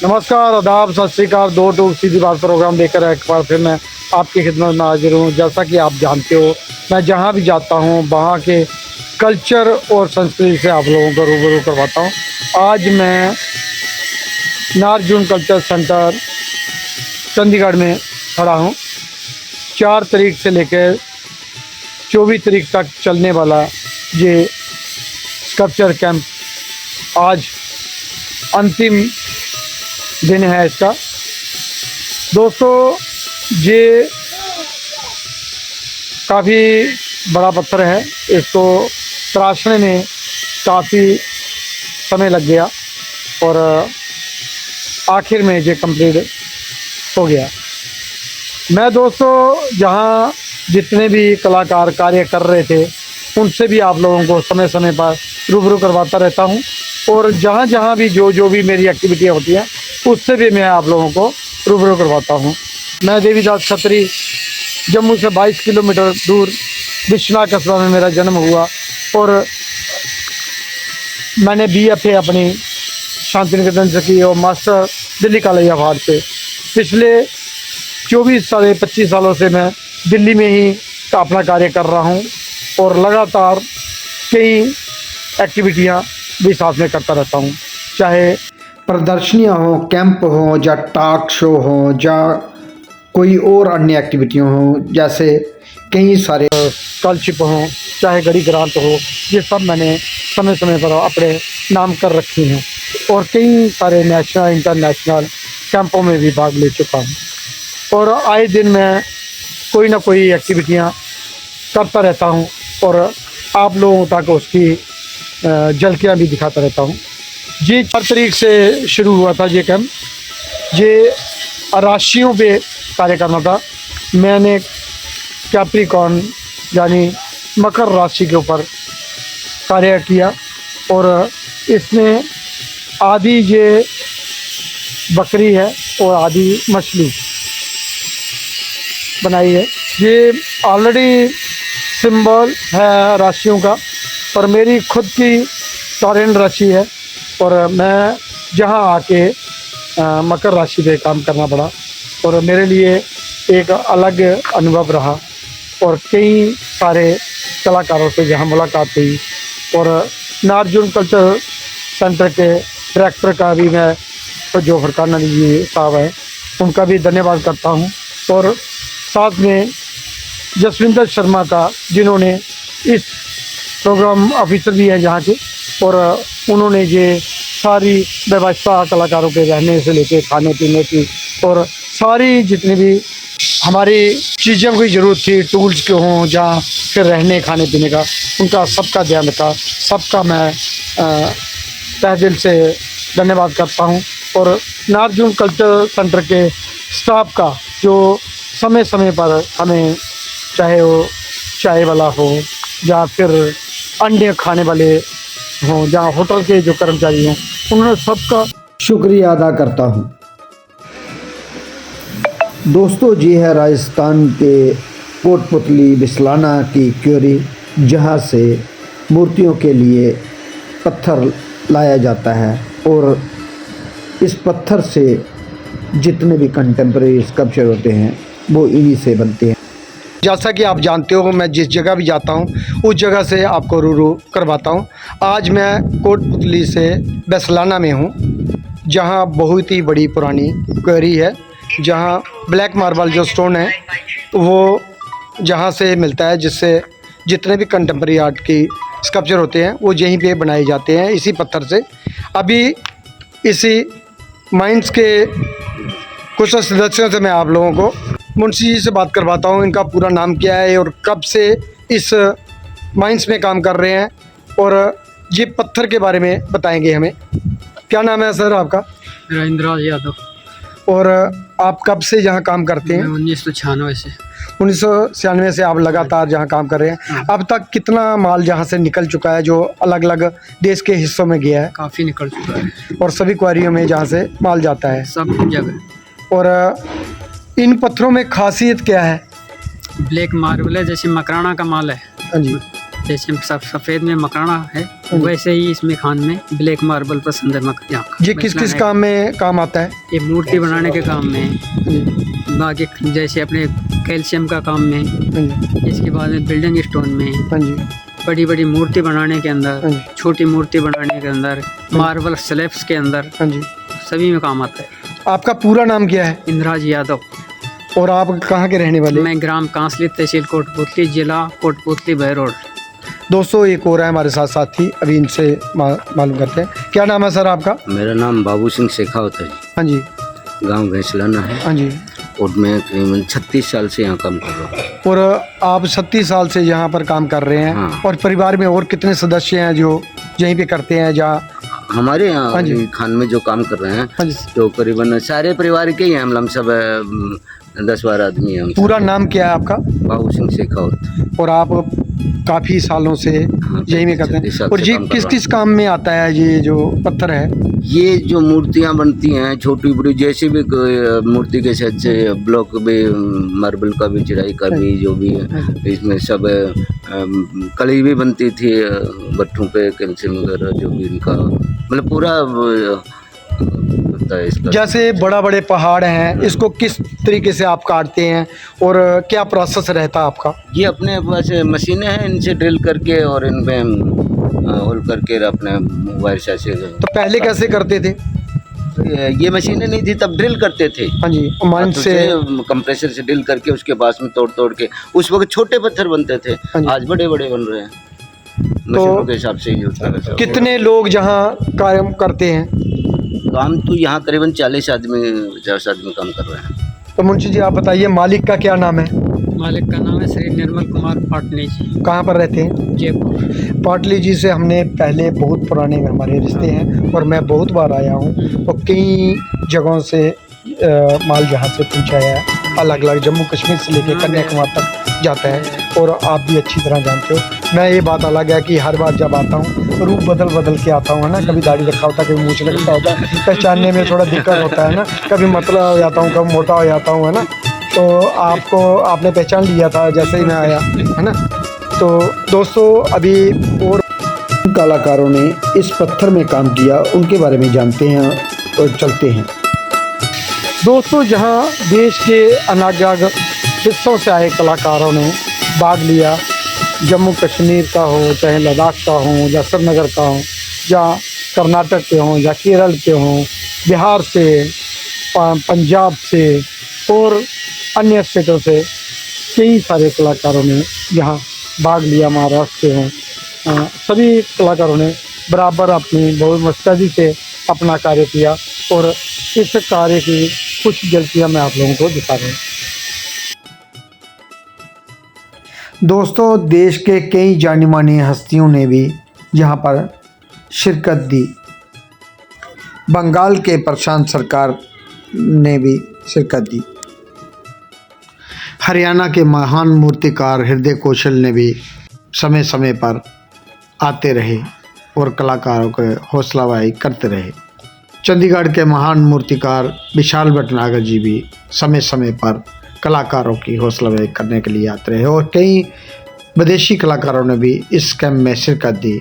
नमस्कार, आदाब, सत श्री अकाल। दो टूक सीधी बात प्रोग्राम लेकर एक बार फिर मैं आपकी खिदमत में हाजिर हूँ। जैसा कि आप जानते हो, मैं जहाँ भी जाता हूँ वहाँ के कल्चर और संस्कृति से आप लोगों को रूबरू करवाता हूँ। आज मैं नागार्जुन कल्चर सेंटर चंडीगढ़ में खड़ा हूँ। 4 तारीख से लेकर 24 तारीख तक चलने वाला ये स्कल्पचर कैंप आज अंतिम दिन है इसका। दोस्तों, ये काफ़ी बड़ा पत्थर है, इसको तराशने में काफ़ी समय लग गया और आखिर में ये कंप्लीट हो गया। मैं दोस्तों जहाँ जितने भी कलाकार कार्य कर रहे थे उनसे भी आप लोगों को समय समय पर रूबरू करवाता रहता हूँ और जहाँ जहाँ भी जो भी मेरी एक्टिविटियाँ होती हैं उससे भी मैं आप लोगों को रूबरू करवाता हूँ। मैं देवीदास खत्री, जम्मू से 22 किलोमीटर दूर बिश्नाह कस्बा में मेरा जन्म हुआ और मैंने BFA अपनी शांति निकेतन से की और master Delhi college of art से। पिछले 25 सालों से मैं दिल्ली में ही अपना कार्य कर रहा हूँ और लगातार कई एक्टिविटियाँ भी साथ में करता रहता हूँ, चाहे प्रदर्शनियाँ हो, कैंप हो, या टॉक शो हो, या कोई और अन्य एक्टिविटियाँ हो, जैसे कई सारे स्कॉलरशिप हो, चाहे गरीब ग्रांट हो। ये सब मैंने समय समय पर अपने नाम कर रखी हैं और कई सारे नेशनल इंटरनेशनल कैंपों में भी भाग ले चुका हूँ और आए दिन मैं कोई ना कोई एक्टिविटियाँ करता रहता हूँ और आप लोगों तक उसकी झलकियाँ भी दिखाता रहता हूँ। ये 4 तारीख से शुरू हुआ था ये कैंप। ये राशियों पे कार्य करना था। मैंने कैप्रिकॉर्न यानी मकर राशि के ऊपर कार्य किया और इसमें आधी ये बकरी है और आधी मछली बनाई है। ये ऑलरेडी सिंबल है राशियों का और मेरी खुद की टॉरेंट राशि है और मैं जहाँ आके मकर राशि पे काम करना पड़ा और मेरे लिए एक अलग अनुभव रहा और कई सारे कलाकारों से जहाँ मुलाकात हुई और नागार्जुन कल्चर सेंटर के डायरेक्टर का भी मैं तो जो फरकाना जी साहब हैं उनका भी धन्यवाद करता हूँ और साथ में जसविंदर शर्मा का, जिन्होंने इस प्रोग्राम ऑफिसर भी हैं यहाँ के और उन्होंने ये सारी व्यवस्था कलाकारों के रहने से लेके खाने पीने की और सारी जितनी भी हमारी चीज़ों की ज़रूरत थी, टूल्स के हों जहाँ फिर रहने खाने पीने का, उनका सबका ध्यान रखा। सबका मैं तहे दिल से धन्यवाद करता हूँ और नागार्जुन कल्चर सेंटर के स्टाफ का जो समय समय पर हमें, चाहे वो चाय वाला हो या फिर अन्य खाने वाले हों, जहाँ होटल के जो कर्मचारी हों, उन्होंने सबका शुक्रिया अदा करता हूँ। दोस्तों, ये है राजस्थान के कोटपुतली बिस्लाना की क्यूरी, जहाँ से मूर्तियों के लिए पत्थर लाया जाता है और इस पत्थर से जितने भी कंटेम्प्रेरी स्कल्पचर होते हैं वो इन्हीं से बनते हैं। जैसा कि आप जानते हो, मैं जिस जगह भी जाता हूँ उस जगह से आपको रूबरू करवाता हूँ। आज मैं कोटपुतली से बिस्लाना में हूँ, जहाँ बहुत ही बड़ी पुरानी क्वेरी है, जहाँ ब्लैक मार्बल जो स्टोन है वो जहाँ से मिलता है, जिससे जितने भी कंटेम्प्रेरी आर्ट की स्कल्पचर होते हैं वो यहीं पे बनाए जाते हैं, इसी पत्थर से। अभी इसी माइंस के कुछ सदस्यों से मैं आप लोगों को मुंशी जी से बात करवाता हूँ। इनका पूरा नाम क्या है और कब से इस माइंस में काम कर रहे हैं और ये पत्थर के बारे में बताएंगे हमें। क्या नाम है सर आपका? मेरा इंद्राज यादव। और आप कब से यहाँ काम करते हैं? 1996 से। 1996 से आप लगातार जहाँ काम कर रहे हैं। अब तक कितना माल जहाँ से निकल चुका है जो अलग अलग देश के हिस्सों में गया है? काफ़ी निकल चुका है और सभी क्वारियों में जहाँ से माल जाता है? सब जगह। और इन पत्थरों में खासियत क्या है? ब्लैक मार्बल है, जैसे मकराना का माल है। हाँ जी। जैसे सफ़ेद में मकाना है वैसे ही इसमें खान में ब्लैक मार्बल पसंद है यहाँ का। ये किस किस काम में काम आता है? ये मूर्ति बनाने के काम में, बाकी जैसे अपने कैल्शियम का काम में, इसके बाद में बिल्डिंग स्टोन में, हाँ जी, बड़ी बड़ी मूर्ति बनाने के अंदर, हाँ जी, छोटी मूर्ति बनाने के अंदर, मार्बल स्लैब्स के अंदर, हाँ जी। सभी में काम आता है। आपका पूरा नाम क्या है इंद्राज यादव। और आप कहाँ के रहने वाले? मैं ग्राम कांसली, तहसील कोटपुतली, जिला कोटपुतली, बहरोड। दोस्तों एक और है हमारे साथ साथी, अभी इनसे मालूम करते हैं। क्या नाम है सर आपका? मेरा नाम बाबू सिंह शेखावत है। हाँ जी, गांव भैंसलाना है। हाँ जी। और मैं करीबन 36 साल से यहाँ काम कर रहा हूँ। और आप 36 साल से यहाँ पर काम कर रहे हैं। हाँ। और परिवार में और कितने सदस्य हैं जो यहीं पे करते हैं? जहाँ हमारे हाँ यहाँ जी। खान में जो काम कर रहे हैं हाँ जी। तो करीबन सारे परिवार के ही हैं, हम सब 10-12 आदमी हैं हम सब। पूरा नाम क्या है आपका? बाबू सिंह शेखावत। और आप काफ़ी सालों से यहीं में करते 36 हैं। साल और से ये काम कर किस रहा हूँ। किस काम में आता है ये जो पत्थर है? ये जो मूर्तियाँ बनती हैं छोटी बड़ी, जैसे भी कोई मूर्ति के साथ से ब्लॉक भी, मार्बल का भी, चिराई का भी, जो भी है इसमें सब कली भी बनती थी भट्ठों पे, कैल्शियम वगैरह जो भी इनका मतलब पूरा होता है इसका। जैसे बड़ा बड़े पहाड़ हैं, इसको किस तरीके से आप काटते हैं और क्या प्रोसेस रहता है आपका? ये अपने पास मशीनें हैं, इनसे ड्रिल करके और इनमें होल करके अपने वायर से ऐसे। तो पहले कैसे करते थे? ये मशीनें नहीं थी तब ड्रिल करते थे। हाँ जी, मन से कंप्रेसर से ड्रिल करके उसके पास में तोड़ तोड़ के, उस वक्त छोटे पत्थर बनते थे, हाँ जी। आज बड़े बड़े बन रहे हैं मशीनों के हिसाब से ही होता है। कितने लोग जहाँ काम करते हैं? काम तो यहाँ करीबन 40 आदमी 50 आदमी काम कर रहे हैं। तो मुंशी जी आप बताइए, मालिक का क्या नाम है? मालिक का नाम है श्री निर्मल कुमार पाटनी जी, कहाँ पर रहते हैं? जयपुर। पाटली जी से हमने पहले बहुत पुराने हमारे रिश्ते हैं और मैं बहुत बार आया हूँ और कई जगहों से माल जहाँ से पहुँचाया है, अलग अलग जम्मू कश्मीर से लेकर कन्याकुमारी तक जाता है। और आप भी अच्छी तरह जानते हो। मैं ये बात अलग है कि हर बार जब आता हूँ रूप बदल बदल के आता हूँ, है ना। कभी दाढ़ी रखा होता है, कभी मूंछ रखा होता है, पहचानने में थोड़ा दिक्कत होता है ना। कभी मतला हो जाता हूँ, कभी मोटा हो जाता हूँ, है ना। तो आपने पहचान लिया था जैसे ही मैं आया, है ना। तो दोस्तों अभी और कलाकारों ने इस पत्थर में काम किया, उनके बारे में जानते हैं और चलते हैं। दोस्तों जहाँ देश के अलग हिस्सों से आए कलाकारों ने भाग लिया, जम्मू कश्मीर का हो, चाहे लद्दाख का हो, या श्रीनगर का हो, या कर्नाटक के हों, या केरल के हों, बिहार से, पंजाब से और अन्य स्टेटों से कई सारे कलाकारों ने यहाँ भाग लिया, महाराष्ट्र से हों। सभी कलाकारों ने बराबर अपनी बहुत मुस्तैदी से अपना कार्य किया और इस कार्य की कुछ झलकियाँ मैं आप लोगों को दिखा रहा हूँ। दोस्तों देश के कई जानी मानी हस्तियों ने भी यहाँ पर शिरकत दी। बंगाल के प्रशांत सरकार ने भी शिरकत दी। हरियाणा के महान मूर्तिकार हृदय कौशल ने भी समय समय पर आते रहे और कलाकारों को हौसला अफजाई करते रहे। चंडीगढ़ के महान मूर्तिकार विशाल भटनागर जी भी समय समय पर कलाकारों की हौसला अफजाई करने के लिए आते रहे और कई विदेशी कलाकारों ने भी इस कैंप में शिरकत दी।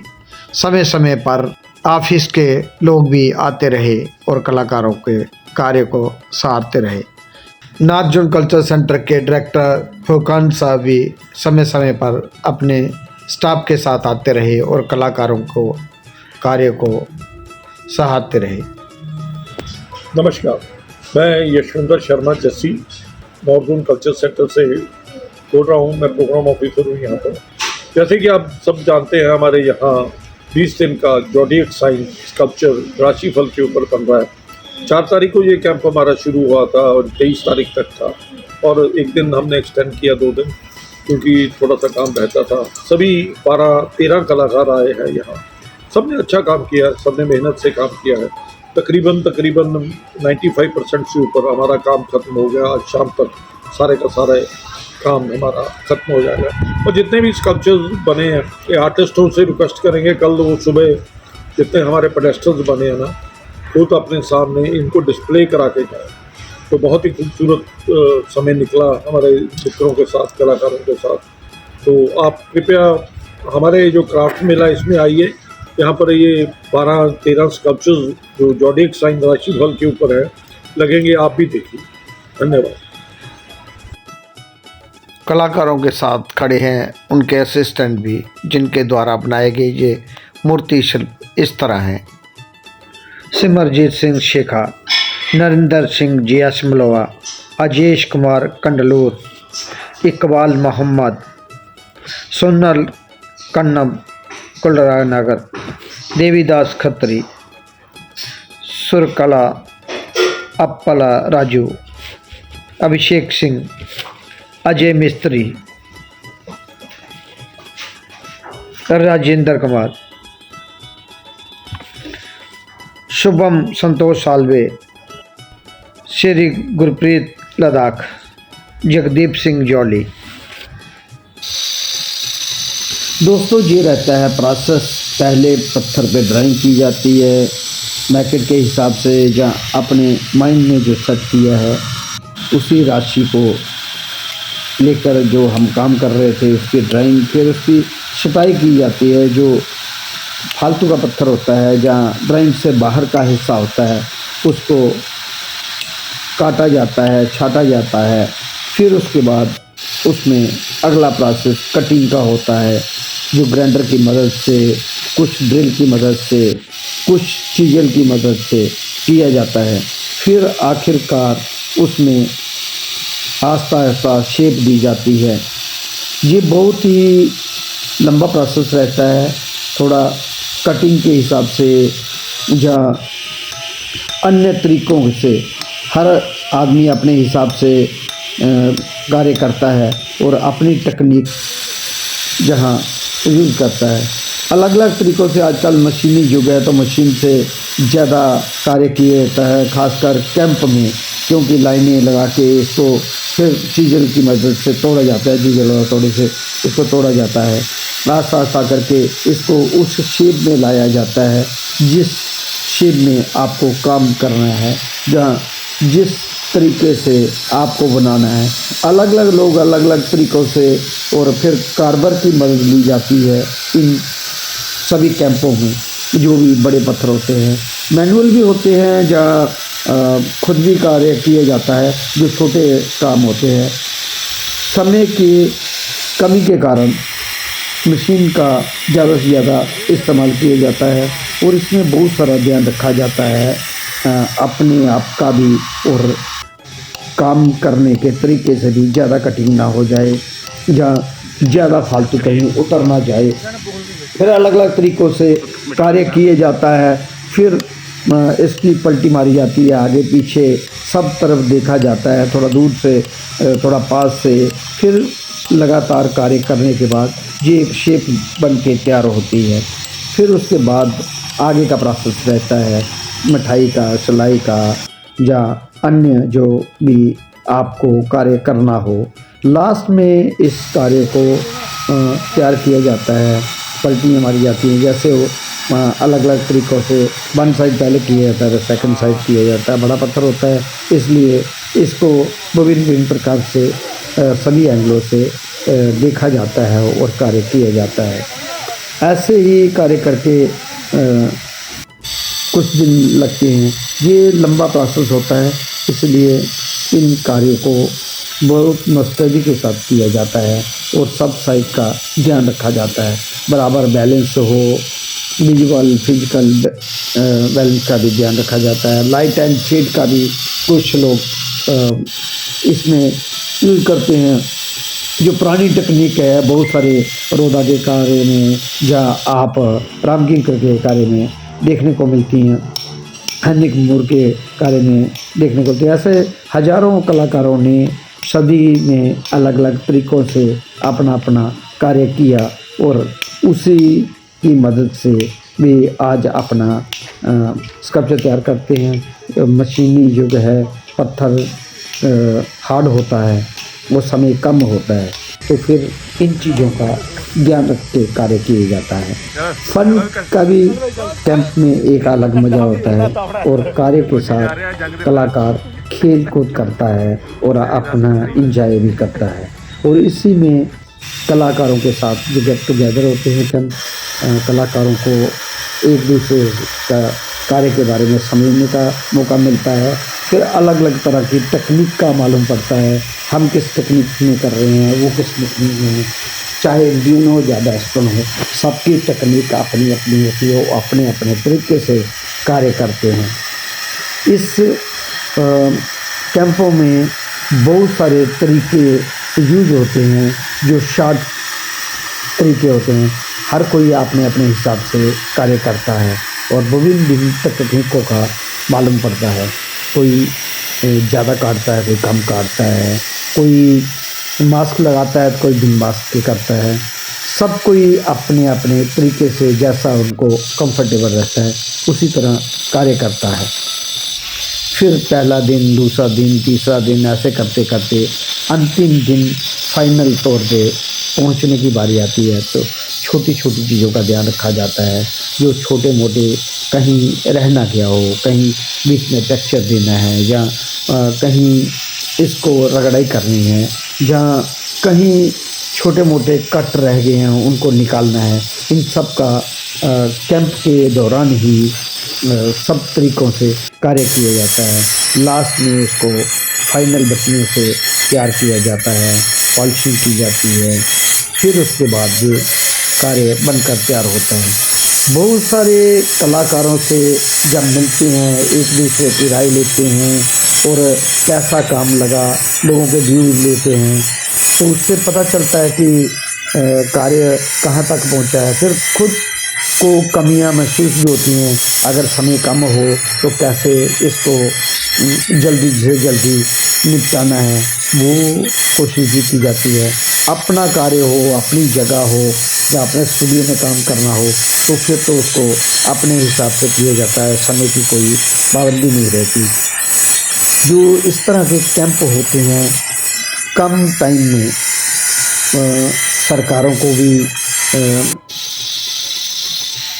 समय समय पर ऑफिस के लोग भी आते रहे और कलाकारों के कार्य को सराहते रहे। नार्जुन कल्चर सेंटर के डायरेक्टर फुरकान साहब भी समय समय पर अपने स्टाफ के साथ आते रहे और कलाकारों को कार्य को सराहते रहे। नमस्कार, मैं यशवंतर शर्मा जस्सी नार्जुन कल्चर सेंटर से बोल रहा हूँ। मैं प्रोग्राम ऑफिसर हूँ यहाँ पर। जैसे कि आप सब जानते हैं, हमारे यहाँ 20 दिन का जॉडिएट साइन स्कल्पचर राशिफल के ऊपर बन रहा है। 4 तारीख को ये कैंप हमारा शुरू हुआ था और 23 तारीख तक था और एक दिन हमने एक्सटेंड किया, 2 दिन, क्योंकि थोड़ा सा काम रहता था। सभी 12-13 कलाकार आए हैं यहाँ। सब ने अच्छा काम किया, सब ने मेहनत से काम किया है। तकरीबन 95% से ऊपर हमारा काम खत्म हो गया। आज शाम तक सारे का सारा काम हमारा खत्म हो जाएगा। और जितने भी स्कल्पचर्स बने हैं, ये आर्टिस्टों से रिक्वेस्ट करेंगे कल वो सुबह जितने हमारे पेडेस्टल्स बने हैं ना, खुद अपने सामने इनको डिस्प्ले करा के जाए। तो बहुत ही खूबसूरत समय निकला हमारे मित्रों के साथ, कलाकारों के साथ। तो आप कृपया हमारे जो क्राफ्ट मेला इसमें आइए, यहाँ पर ये 12-13 स्कल्पचर्स जो जोडियक साइन राशि फल के ऊपर है लगेंगे, आप भी देखिए। धन्यवाद। कलाकारों के साथ खड़े हैं उनके असिस्टेंट भी, जिनके द्वारा बनाए गए ये मूर्ति शिल्प इस तरह हैं। सिमरजीत सिंह शेखा, नरिंदर सिंह जियासमलोवा, अजेश कुमार कंडलूर, इकबाल मोहम्मद, सोनल कन्नम कुलरानगर, देवीदास खत्री, सुरकला अप्पला राजू, अभिषेक सिंह, अजय मिस्त्री, राजेंद्र कुमार, शुभम संतोष सालवे, श्री गुरप्रीत लद्दाख, जगदीप सिंह जौली। दोस्तों, ये रहता है प्रोसेस। पहले पत्थर पे ड्राइंग की जाती है मैकेट के हिसाब से, जहाँ अपने माइंड में जो सेट किया है उसी राशि को लेकर जो हम काम कर रहे थे उसकी ड्राइंग, फिर उसकी छटाई की जाती है। जो फालतू का पत्थर होता है, जहाँ ड्राइंग से बाहर का हिस्सा होता है, उसको काटा जाता है, छाटा जाता है। फिर उसके बाद उसमें अगला प्रोसेस कटिंग का होता है, जो ग्राइंडर की मदद से, कुछ ड्रिल की मदद से, कुछ चीजल की मदद से किया जाता है। फिर आखिरकार उसमें आस्ता आस्ता शेप दी जाती है। ये बहुत ही लंबा प्रोसेस रहता है। थोड़ा कटिंग के हिसाब से, जहाँ अन्य तरीक़ों से हर आदमी अपने हिसाब से कार्य करता है और अपनी तकनीक जहाँ यूज़ करता है। अलग अलग तरीक़ों से आजकल मशीनी युग है, तो मशीन से ज़्यादा कार्य किया जाता है, खासकर कैंप में, क्योंकि लाइनें लगा के इसको फिर चीजल की मदद से तोड़ा जाता है। चीजल और तोड़े से इसको तोड़ा जाता है, आस्ता आस्ता करके इसको उस शेप में लाया जाता है जिस शेप में आपको काम करना है, जहाँ जिस तरीके से आपको बनाना है। अलग अलग लोग अलग अलग तरीक़ों से, और फिर कार्बर की मदद ली जाती है इन सभी कैंपों में। जो भी बड़े पत्थर होते हैं, मैनुअल भी होते हैं, जहाँ खुद भी कार्य किया जाता है। जो छोटे काम होते हैं, समय की कमी के कारण मशीन का ज़्यादा से ज़्यादा इस्तेमाल किया जाता है, और इसमें बहुत सारा ध्यान रखा जाता है अपने आप का भी, और काम करने के तरीके से भी ज़्यादा कटिंग ना हो जाए, जहाँ ज़्यादा फालतू कहीं उतर ना जाए। फिर अलग अलग तरीक़ों से कार्य किए जाता है। फिर इसकी पलटी मारी जाती है, आगे पीछे सब तरफ देखा जाता है, थोड़ा दूर से, थोड़ा पास से। फिर लगातार कार्य करने के बाद ये एक शेप बन के तैयार होती है। फिर उसके बाद आगे का प्रोसेस रहता है मिठाई का, सिलाई का, या अन्य जो भी आपको कार्य करना हो। लास्ट में इस कार्य को तैयार किया जाता है, पलटियाँ मारी जाती हैं। जैसे वो अलग अलग तरीक़ों से वन साइड पहले किया जाता है, सेकंड साइड किया जाता है। बड़ा पत्थर होता है, इसलिए इसको विभिन्न विभिन्न प्रकार से सभी एंगलों से देखा जाता है और कार्य किया जाता है। ऐसे ही कार्य करके कुछ दिन लगते हैं। ये लंबा प्रोसेस होता है, इसलिए इन कार्यों को बहुत मुस्तैदी के साथ किया जाता है, और सब साइड का ध्यान रखा जाता है। बराबर बैलेंस हो, विजुअल फिजिकल बैलेंस का भी ध्यान रखा जाता है। लाइट एंड शेड का भी कुछ लोग इसमें यूज़ करते हैं। जो पुरानी टेक्निक है, बहुत सारे रोदा के कार्य में, जहाँ आप रामकिंकर के कार्य में देखने को मिलती हैं, हनिक मूर के कार्य में देखने को मिलती है। ऐसे हजारों कलाकारों ने सदी में अलग अलग तरीक़ों से अपना अपना कार्य किया, और उसी की मदद से भी आज अपना स्कल्पचर तैयार करते हैं। मशीनी युग है, पत्थर हार्ड होता है, वो समय कम होता है, तो फिर इन चीज़ों का ध्यान रख के कार्य किया जाता है। फन का भी कैंप में एक अलग मज़ा होता है, और कार्य के साथ कलाकार खेल कूद करता है और अपना इंजॉय भी करता है। और इसी में कलाकारों के साथ जो गेट टुगेदर होते हैं, हम कलाकारों को एक दूसरे का कार्य के बारे में समझने का मौका मिलता है। फिर अलग अलग तरह की टेक्निक का मालूम पड़ता है, हम किस टेक्निक में कर रहे हैं, वो किस टेक्निक में, चाहे इंडियन हो या वेस्टर्न हो, सबकी टेक्निक अपनी अपनी होती है, वो अपने अपने तरीके से कार्य करते हैं। इस कैंपों में बहुत सारे तरीके यूज होते हैं, जो शॉर्ट तरीके होते हैं। हर कोई अपने अपने हिसाब से कार्य करता है और विभिन्न विभिन्न तकनीकों का मालूम पड़ता है। कोई ज़्यादा काटता है, कोई कम काटता है, कोई मास्क लगाता है तो कोई बिन मास्क के करता है। सब कोई अपने अपने तरीके से जैसा उनको कंफर्टेबल रहता है उसी तरह कार्य करता है। फिर पहला दिन, दूसरा दिन, तीसरा दिन ऐसे करते करते अंतिम दिन फाइनल तौर पे पहुंचने की बारी आती है, तो छोटी छोटी चीज़ों का ध्यान रखा जाता है। जो छोटे मोटे कहीं रह ना गया हो, कहीं बीच में टेक्सचर देना है, या कहीं इसको रगड़ाई करनी है, जहाँ कहीं छोटे मोटे कट रह गए हैं उनको निकालना है। इन सब का कैंप के दौरान ही सब तरीक़ों से कार्य किया जाता है। लास्ट में इसको फाइनल बत्तियों से तैयार किया जाता है, पॉलिशिंग की जाती है, फिर उसके बाद ये कार्य बनकर तैयार होता है। बहुत सारे कलाकारों से जब मिलते हैं, एक दूसरे की राय लेते हैं और कैसा काम लगा, लोगों के व्यूज़ लेते हैं, तो उससे पता चलता है कि कार्य कहाँ तक पहुँचा है। फिर खुद को कमियां महसूस भी होती हैं, अगर समय कम हो तो कैसे इसको जल्दी से जल्दी निपटाना है, वो कोशिश भी की जाती है। अपना कार्य हो, अपनी जगह हो या अपने स्टूडियो में काम करना हो तो फिर तो उसको अपने हिसाब से किया जाता है, समय की कोई पाबंदी नहीं रहती। जो इस तरह के कैंप होते हैं, कम टाइम में सरकारों को भी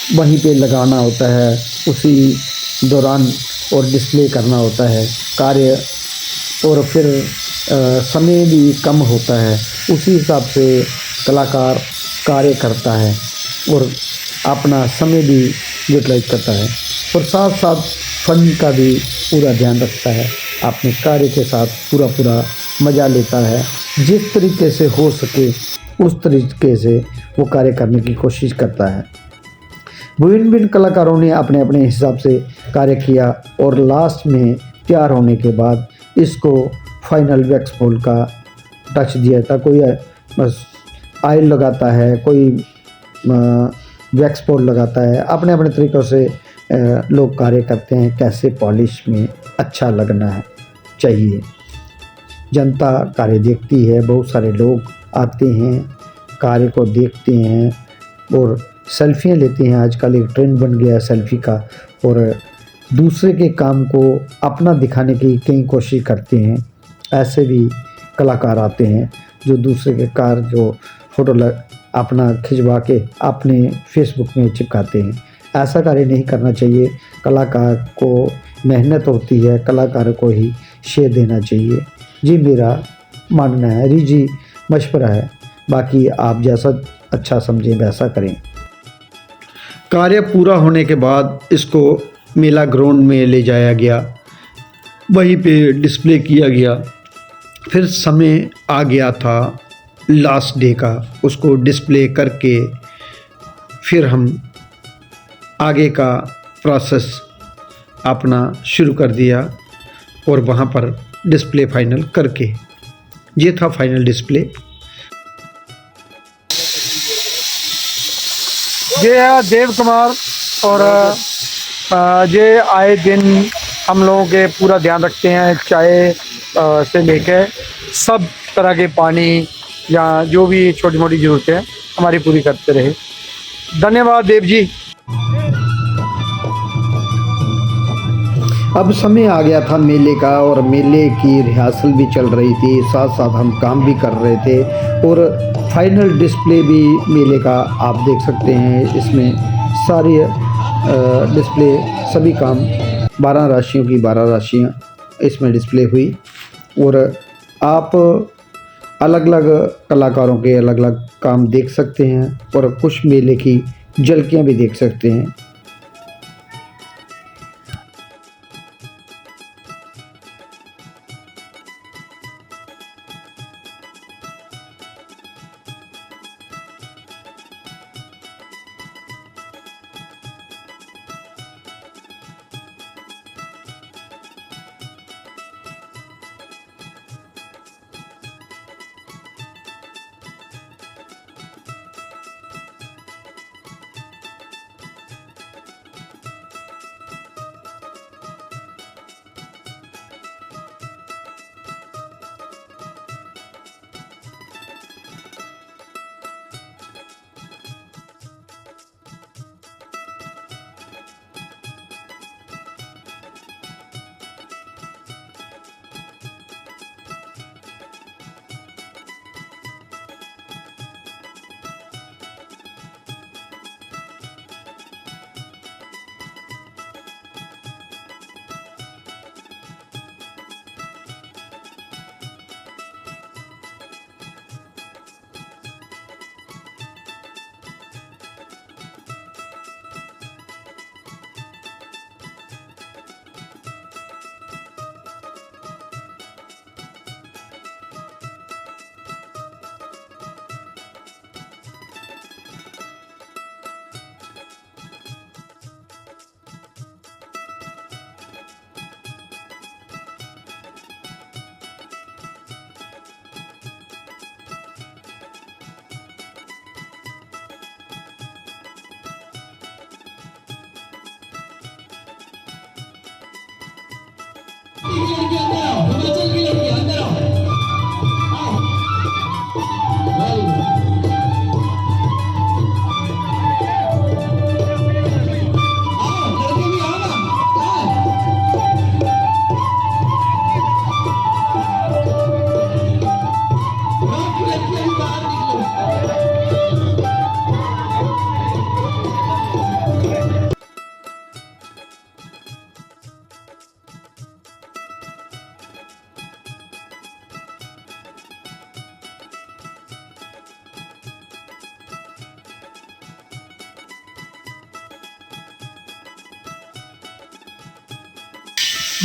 वहीं पे लगाना होता है, उसी दौरान और डिस्प्ले करना होता है कार्य, और फिर समय भी कम होता है। उसी हिसाब से कलाकार कार्य करता है और अपना समय भी यूटिलाइज करता है, और साथ साथ फन का भी पूरा ध्यान रखता है, अपने कार्य के साथ पूरा मज़ा लेता है। जिस तरीके से हो सके उस तरीके से वो कार्य करने की कोशिश करता है। विभिन्न विभिन्न कलाकारों ने अपने अपने हिसाब से कार्य किया और लास्ट में तैयार होने के बाद इसको फाइनल वैक्स मोल्ड का टच दिया था। कोई बस ऑयल लगाता है, कोई वैक्स मोल्ड लगाता है, अपने अपने तरीक़ों से लोग कार्य करते हैं, कैसे पॉलिश में अच्छा लगना है चाहिए। जनता कार्य देखती है, बहुत सारे लोग आते हैं, कार्य को देखते हैं और सेल्फियाँ लेते हैं। आजकल एक ट्रेंड बन गया है सेल्फी का, और दूसरे के काम को अपना दिखाने की कई कोशिश करते हैं। ऐसे भी कलाकार आते हैं जो दूसरे के कार जो फ़ोटो अपना खिंचवा के अपने फेसबुक में चिपकाते हैं। ऐसा कार्य नहीं करना चाहिए। कलाकार को मेहनत होती है, कलाकार को ही शेयर देना चाहिए। जी मेरा मानना है, जी मशवरा है, बाकी आप जैसा अच्छा समझें वैसा करें। कार्य पूरा होने के बाद इसको मेला ग्राउंड में ले जाया गया, वहीं पे डिस्प्ले किया गया। फिर समय आ गया था लास्ट डे का, उसको डिस्प्ले करके फिर हम आगे का प्रोसेस अपना शुरू कर दिया और वहाँ पर डिस्प्ले फाइनल करके, ये था फाइनल डिस्प्ले। ये है देव कुमार, और ये आए दिन हम लोगों के पूरा ध्यान रखते हैं, चाय से लेके सब तरह के पानी या जो भी छोटी मोटी ज़रूरतें हमारी पूरी करते रहे। धन्यवाद देव जी। अब समय आ गया था मेले का, और मेले की रिहर्सल भी चल रही थी, साथ साथ हम काम भी कर रहे थे, और फाइनल डिस्प्ले भी मेले का आप देख सकते हैं। इसमें सारी डिस्प्ले सभी काम 12 राशियों की 12 राशियाँ इसमें डिस्प्ले हुई, और आप अलग अलग कलाकारों के अलग अलग काम देख सकते हैं और कुछ मेले की झलकियाँ भी देख सकते हैं।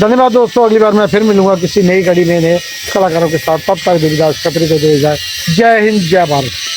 धन्यवाद दोस्तों, अगली बार मैं फिर मिलूंगा किसी नई कड़ी में नए कलाकारों के साथ। तब तक देवीदास खत्री को दे जाए। जय हिंद, जय भारत।